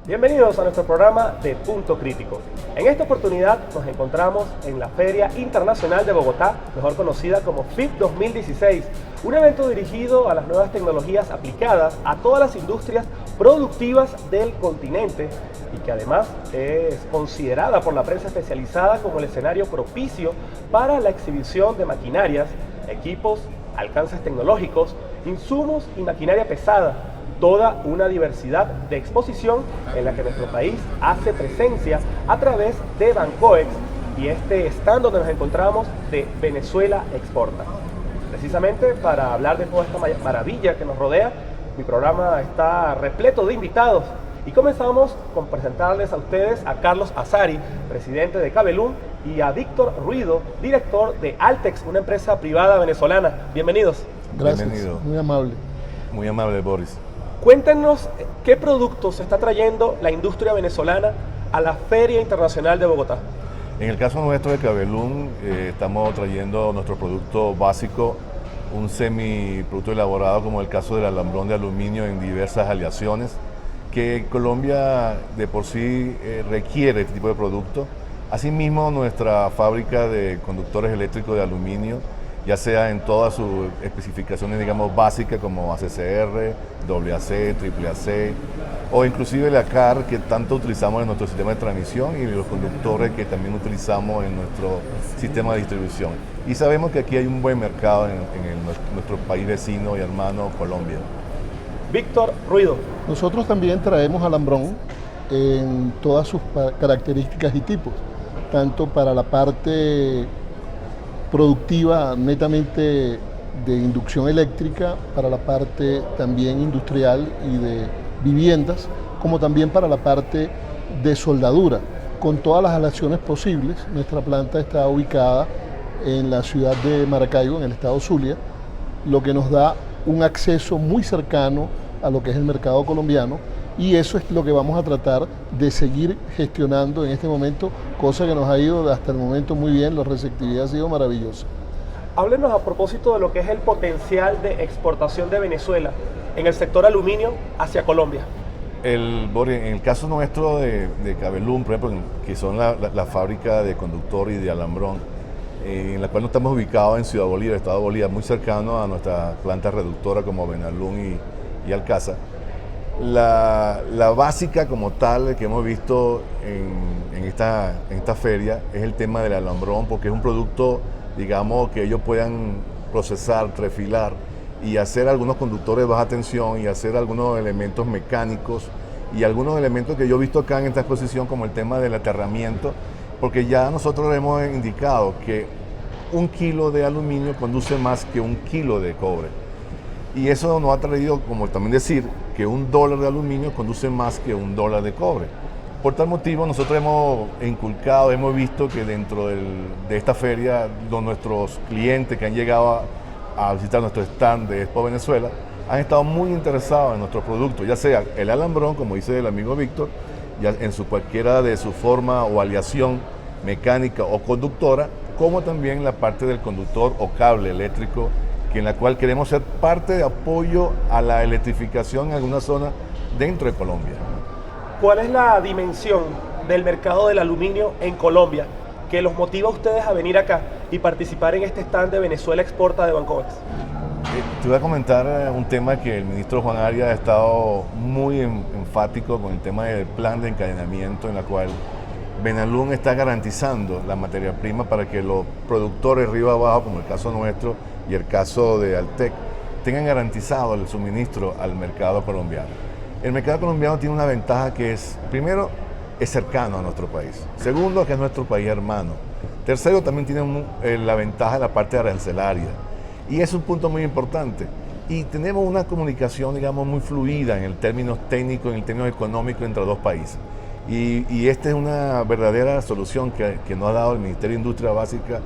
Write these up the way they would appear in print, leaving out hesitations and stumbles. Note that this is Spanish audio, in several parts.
Bienvenidos a nuestro programa de Punto Crítico. En esta oportunidad nos encontramos en la Feria Internacional de Bogotá, mejor conocida como FIT 2016, un evento dirigido a las nuevas tecnologías aplicadas a todas las industrias productivas del continente y que además es considerada por la prensa especializada como el escenario propicio para la exhibición de maquinarias, equipos, alcances tecnológicos, insumos y maquinaria pesada. Toda una diversidad de exposición en la que nuestro país hace presencia a través de Bancoex y este stand donde nos encontramos de Venezuela Exporta. Precisamente para hablar de toda esta maravilla que nos rodea, mi programa está repleto de invitados y comenzamos con presentarles a ustedes a Carlos Azari, presidente de Cabelum, y a Víctor Ruido, director de Altex, una empresa privada venezolana. Bienvenidos. Gracias, Bienvenido. muy amable. Muy amable, Boris. Cuéntenos qué productos está trayendo la industria venezolana a la Feria Internacional de Bogotá. En el caso nuestro de Cabelum, estamos trayendo nuestro producto básico, un semiproducto elaborado como el caso del alambrón de aluminio en diversas aleaciones, que Colombia de por sí requiere este tipo de producto. Asimismo, nuestra fábrica de conductores eléctricos de aluminio, ya sea en todas sus especificaciones, digamos, básicas como ACCR, AAC, AAAC, o inclusive la CAR que tanto utilizamos en nuestro sistema de transmisión y los conductores que también utilizamos en nuestro sistema de distribución. Y sabemos que aquí hay un buen mercado en nuestro país vecino y hermano, Colombia. Víctor Ruido. Nosotros también traemos alambrón en todas sus características y tipos, tanto para la parte productiva netamente de inducción eléctrica, para la parte también industrial y de viviendas, como también para la parte de soldadura, con todas las aleaciones posibles. Nuestra planta está ubicada en la ciudad de Maracaibo, en el estado Zulia, lo que nos da un acceso muy cercano a lo que es el mercado colombiano, y eso es lo que vamos a tratar de seguir gestionando en este momento, cosa que nos ha ido hasta el momento muy bien, la receptividad ha sido maravillosa. Háblenos a propósito de lo que es el potencial de exportación de Venezuela en el sector aluminio hacia Colombia. En el caso nuestro de Cabelum, por ejemplo, que son la fábrica de conductor y de alambrón, en la cual nos estamos ubicados en Ciudad Bolívar, Estado Bolívar, muy cercano a nuestra planta reductora como Benalún y Alcázar. La básica como tal que hemos visto en esta feria es el tema del alambrón, porque es un producto, digamos, que ellos puedan procesar, refilar y hacer algunos conductores de baja tensión y hacer algunos elementos mecánicos y algunos elementos que yo he visto acá en esta exposición, como el tema del aterramiento, porque ya nosotros hemos indicado que 1 kilo de aluminio conduce más que 1 kilo de cobre. Y eso nos ha traído, como también decir, que $1 de aluminio conduce más que $1 de cobre. Por tal motivo, nosotros hemos inculcado, hemos visto que dentro de esta feria, nuestros clientes que han llegado a visitar nuestro stand de Expo Venezuela, han estado muy interesados en nuestros productos, ya sea el alambrón, como dice el amigo Víctor, ya en cualquiera de su forma o aleación mecánica o conductora, como también la parte del conductor o cable eléctrico, en la cual queremos ser parte de apoyo a la electrificación en alguna zona dentro de Colombia. ¿Cuál es la dimensión del mercado del aluminio en Colombia que los motiva a ustedes a venir acá y participar en este stand de Venezuela Exporta de Bancoex? Te voy a comentar un tema que el ministro Juan Arias ha estado muy enfático con el tema del plan de encadenamiento, en la cual Benalún está garantizando la materia prima para que los productores río abajo, como el caso nuestro y el caso de Altex, tengan garantizado el suministro al mercado colombiano. El mercado colombiano tiene una ventaja que es, primero, es cercano a nuestro país. Segundo, que es nuestro país hermano. Tercero, también tiene la ventaja de la parte arancelaria. Y es un punto muy importante. Y tenemos una comunicación, digamos, muy fluida en el términos técnicos, en el términos económicos entre los dos países. Y esta es una verdadera solución que nos ha dado el Ministerio de Industria Básica,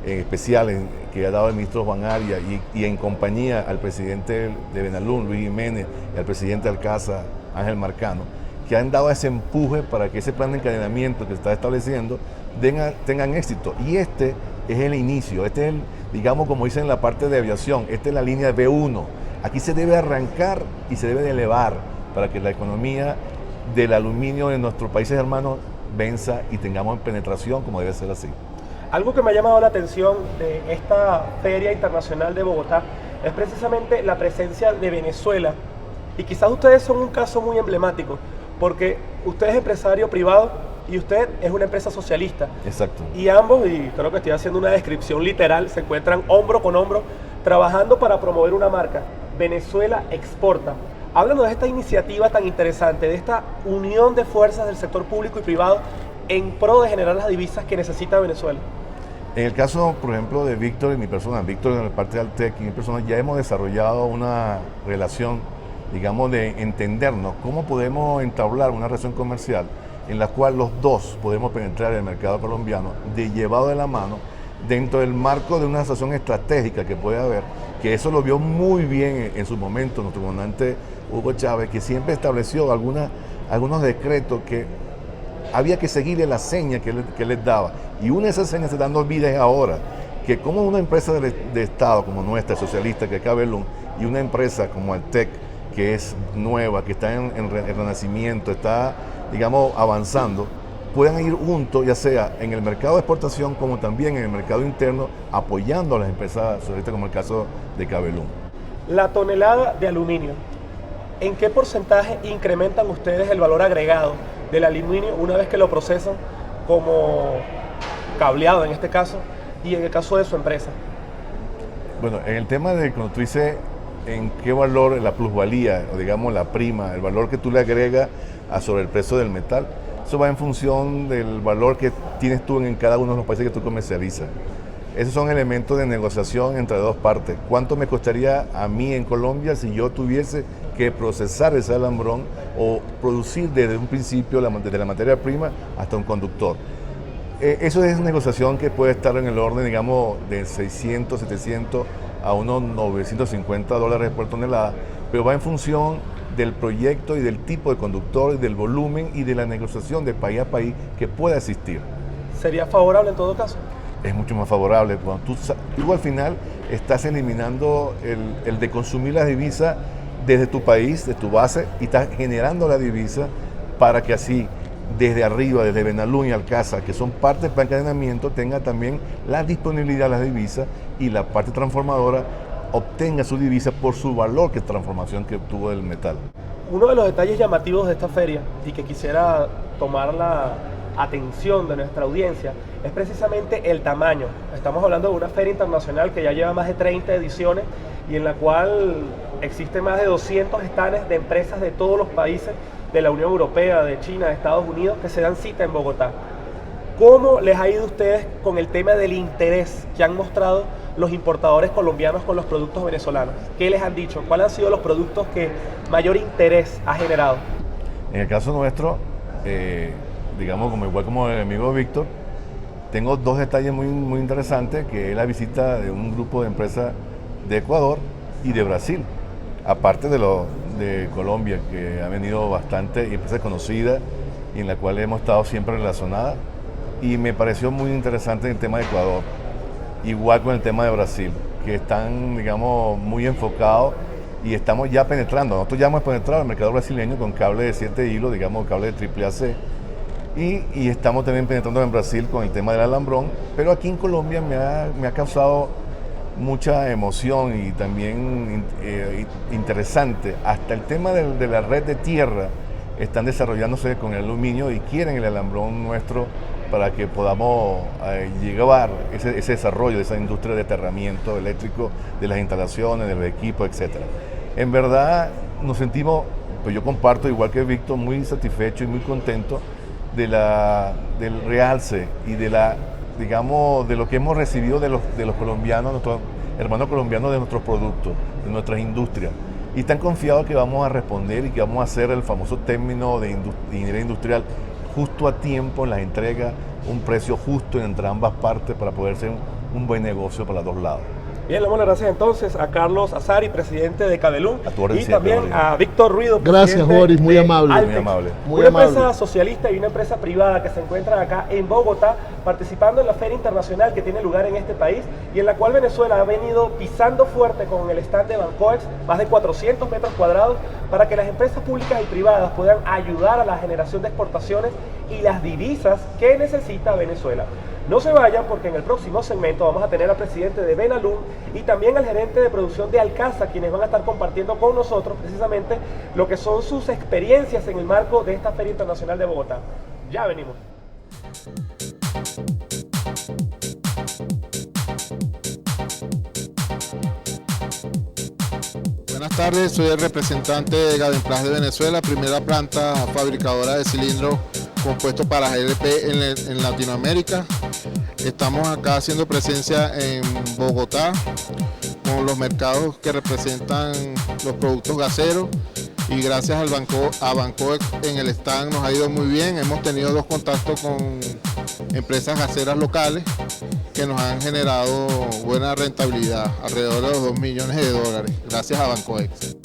especial que ha dado el ministro Juan Arias y en compañía al presidente de Benalún, Luis Jiménez, y al presidente de Alcázar, Ángel Marcano, que han dado ese empuje para que ese plan de encadenamiento que se está estableciendo tengan éxito. Y este es el inicio, este es el, digamos, como dicen en la parte de aviación, esta es la línea B1. Aquí se debe arrancar y se debe de elevar para que la economía del aluminio en nuestros países hermanos venza y tengamos penetración como debe ser así. Algo que me ha llamado la atención de esta Feria Internacional de Bogotá es precisamente la presencia de Venezuela. Y quizás ustedes son un caso muy emblemático, porque usted es empresario privado y usted es una empresa socialista. Exacto. Y ambos, y creo que estoy haciendo una descripción literal, se encuentran hombro con hombro trabajando para promover una marca, Venezuela Exporta. Háblanos de esta iniciativa tan interesante, de esta unión de fuerzas del sector público y privado en pro de generar las divisas que necesita Venezuela. En el caso, por ejemplo, de Víctor y mi persona, Víctor en la parte de Altec y mi persona, ya hemos desarrollado una relación, digamos, de entendernos cómo podemos entablar una relación comercial en la cual los dos podemos penetrar el mercado colombiano de llevado de la mano dentro del marco de una asociación estratégica que puede haber, que eso lo vio muy bien en su momento nuestro comandante Hugo Chávez, que siempre estableció algunos decretos que había que seguirle la seña que él les daba. Y una de esas señas se dando vida es ahora, que como una empresa de Estado como nuestra, socialista, que es Cabelum, y una empresa como Altec, que es nueva, que está en renacimiento, está, digamos, avanzando, puedan ir juntos, ya sea en el mercado de exportación como también en el mercado interno, apoyando a las empresas socialistas como el caso de Cabelum. La tonelada de aluminio, ¿en qué porcentaje incrementan ustedes el valor agregado del aluminio una vez que lo procesan como cableado en este caso y en el caso de su empresa? Bueno, en el tema de cuando tú dices en qué valor, la plusvalía, o digamos la prima, el valor que tú le agregas sobre el precio del metal, eso va en función del valor que tienes tú en cada uno de los países que tú comercializas. Esos son elementos de negociación entre dos partes. ¿Cuánto me costaría a mí en Colombia si yo tuviese que procesar ese alambrón o producir desde un principio, desde la materia prima hasta un conductor? Eso es negociación que puede estar en el orden, digamos, de 600, 700 a unos $950 por tonelada, pero va en función del proyecto y del tipo de conductor, y del volumen y de la negociación de país a país que pueda existir. ¿Sería favorable en todo caso? Es mucho más favorable. Cuando tú al final estás eliminando el de consumir la divisa desde tu país, de tu base, y estás generando la divisa para que así, desde arriba, desde Benalún y Alcázar, que son parte del plan de encadenamiento, tenga también la disponibilidad de las divisas y la parte transformadora obtenga su divisa por su valor que transformación que obtuvo del metal. Uno de los detalles llamativos de esta feria y que quisiera tomar la atención de nuestra audiencia es precisamente el tamaño. Estamos hablando de una feria internacional que ya lleva más de 30 ediciones y en la cual existen más de 200 stands de empresas de todos los países de la Unión Europea, de China, de Estados Unidos, que se dan cita en Bogotá. ¿Cómo les ha ido a ustedes con el tema del interés que han mostrado los importadores colombianos con los productos venezolanos? ¿Qué les han dicho? ¿Cuáles han sido los productos que mayor interés ha generado? En el caso nuestro, digamos, igual como el amigo Víctor, tengo dos detalles muy interesantes, que es la visita de un grupo de empresas de Ecuador y de Brasil, aparte de Colombia, que ha venido bastante, empresas conocidas y en la cual hemos estado siempre relacionadas, y me pareció muy interesante el tema de Ecuador, igual con el tema de Brasil, que están, digamos, muy enfocados y estamos ya penetrando. Nosotros ya hemos penetrado el mercado brasileño con cable de 7 hilos, digamos, cable de AAA-C, y estamos también penetrando en Brasil con el tema del alambrón, pero aquí en Colombia me ha causado mucha emoción y también interesante. Hasta el tema de la red de tierra están desarrollándose con el aluminio y quieren el alambrón nuestro para que podamos llevar ese desarrollo de esa industria de aterramiento eléctrico, de las instalaciones, de los equipos, etc. En verdad nos sentimos, pues yo comparto igual que Víctor, muy satisfecho y muy contento del realce y digamos, de lo que hemos recibido de los colombianos, nuestros hermanos colombianos, de nuestros productos, de nuestras industrias. Y están confiados que vamos a responder y que vamos a hacer el famoso término de ingeniería industrial justo a tiempo en las entregas, un precio justo entre ambas partes para poder ser un buen negocio para los dos lados. Bien, le damos las gracias entonces a Carlos Azari, presidente de Cabelum, A tu orden y siempre, también Boris. a Víctor Ruido, Gracias, presidente Boris, muy de amable. Altex, Muy amable. Muy una amable. empresa socialista y una empresa privada que se encuentran acá en Bogotá, participando en la Feria Internacional que tiene lugar en este país y en la cual Venezuela ha venido pisando fuerte con el stand de Bancoex, más de 400 metros cuadrados, para que las empresas públicas y privadas puedan ayudar a la generación de exportaciones y las divisas que necesita Venezuela. No se vayan porque en el próximo segmento vamos a tener al presidente de Benalum y también al gerente de producción de Alcasa, quienes van a estar compartiendo con nosotros precisamente lo que son sus experiencias en el marco de esta Feria Internacional de Bogotá. Ya venimos. Buenas tardes, soy el representante de Gavenplas de Venezuela, primera planta fabricadora de cilindros compuestos para GLP en Latinoamérica. Estamos acá haciendo presencia en Bogotá con los mercados que representan los productos gaseros y gracias a Bancoex en el stand nos ha ido muy bien. Hemos tenido 2 contactos con empresas gaseras locales que nos han generado buena rentabilidad, alrededor de los $2 millones, gracias a Bancoex.